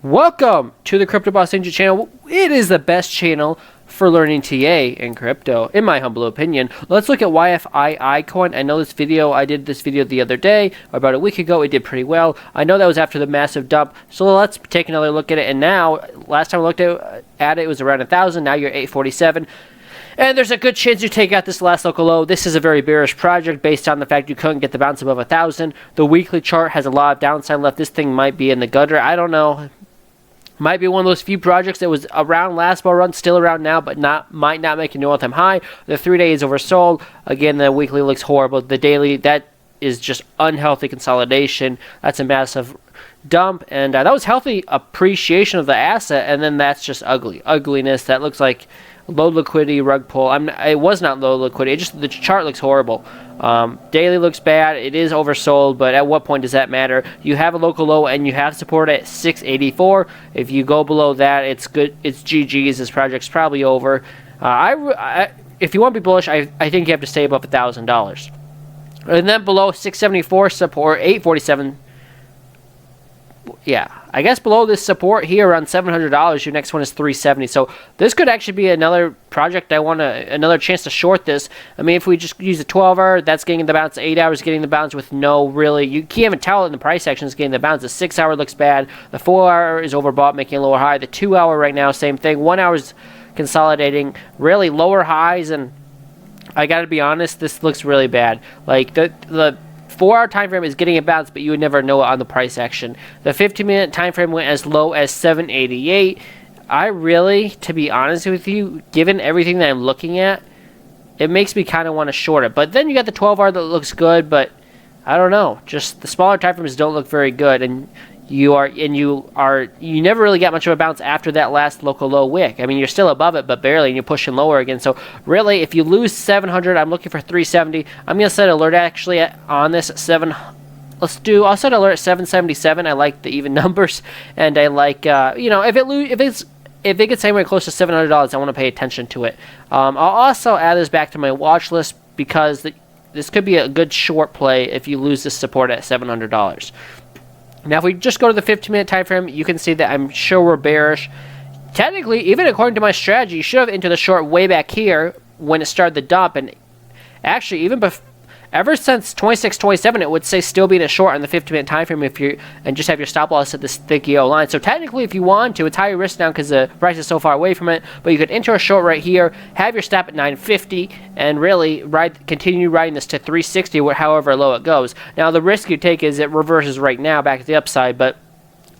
Welcome to the Crypto Boss Ninja channel. It is the best channel for learning TA in crypto, in my humble opinion. Let's look at YFII coin. I did this video the other day, or about a week ago. It did pretty well. I know that was after the massive dump, so let's take another look at it. And now, last time I looked at it, it was around 1,000. Now you're 847. And there's a good chance you take out this last local low. This is a very bearish project based on the fact you couldn't get the bounce above 1,000. The weekly chart has a lot of downside left. This thing might be in the gutter. I don't know. Might be one of those few projects that was around last bull run, still around now, but might not make a new all-time high. The 3-day is oversold. Again, the weekly looks horrible. The daily, that is just unhealthy consolidation. That's a massive dump, and that was healthy appreciation of the asset, and then that's just ugliness. That looks like low liquidity rug pull. It was not low liquidity. The chart looks horrible. Daily looks bad. It is oversold, but at what point does that matter? You have a local low and you have support at 684. If you go below that, it's good. It's GG's. This project's probably over. If you want to be bullish, I think you have to stay above $1,000. And then below 674 support, 847. Yeah, I guess below this support here around $700, your next one is 370. So this could actually be another project another chance to short this. I mean, if we just use a 12-hour, that's getting the bounce. 8 hours getting the bounce with no really, you can't even tell in the price action is getting the bounce. The 6-hour looks bad. The 4-hour is overbought, making a lower high. The 2-hour right now, same thing. 1 hour is consolidating, really lower highs, and I got to be honest, this looks really bad. Like the 4-hour time frame is getting a bounce, but you would never know it on the price action. The 15-minute time frame went as low as 788. I really, to be honest with you, given everything that I'm looking at, it makes me kind of want to short it. But then you got the 12-hour that looks good, but I don't know. Just the smaller time frames don't look very good, and you never really got much of a bounce after that last local low wick. I mean, you're still above it, but barely, and you're pushing lower again. So really, if you lose 700, I'm looking for 370. I'm gonna set alert actually on this at 7. I'll set alert at 777. I like the even numbers, and I like if it gets anywhere close to $700, I want to pay attention to it. I'll also add this back to my watch list because this could be a good short play if you lose this support at $700. Now, if we just go to the 15-minute time frame, you can see that I'm sure we're bearish. Technically, even according to my strategy, you should have entered the short way back here when it started the dump. And actually, ever since 26.27, it would say still being a short on the 15-minute time frame and just have your stop loss at this thick yellow line. So technically, if you want to, it's higher risk now because the price is so far away from it. But you could enter a short right here, have your stop at 950, and really continue riding this to 360, however low it goes. Now, the risk you take is it reverses right now back to the upside, but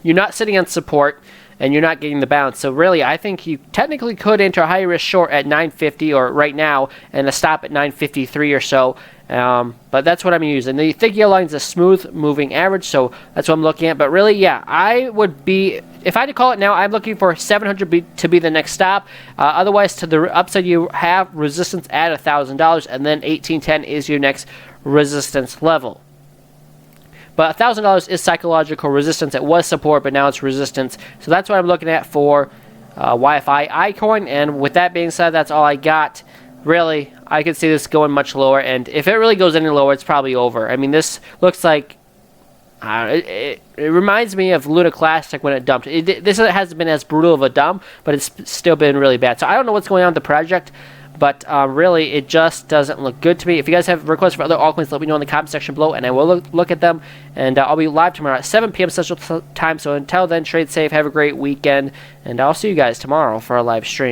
you're not sitting on support and you're not getting the bounce. So really, I think you technically could enter a high risk short at 950 or right now and a stop at 953 or so. But that's what I'm using. The thick yellow line is a smooth moving average, so that's what I'm looking at. But really, yeah, I would be, if I had to call it now, I'm looking for 700 to be the next stop. Otherwise, to the upside, you have resistance at $1,000, and then 1810 is your next resistance level. But $1,000 is psychological resistance. It was support, but now it's resistance. So that's what I'm looking at for YFII coin. And with that being said, that's all I got. Really, I could see this going much lower. And if it really goes any lower, it's probably over. I mean, this looks like it reminds me of Luna Classic when it dumped. This hasn't been as brutal of a dump, but it's still been really bad. So I don't know what's going on with the project. But really, it just doesn't look good to me. If you guys have requests for other altcoins, let me know in the comment section below, and I will look at them. And I'll be live tomorrow at 7 p.m. Central Time. So until then, trade safe, have a great weekend, and I'll see you guys tomorrow for a live stream.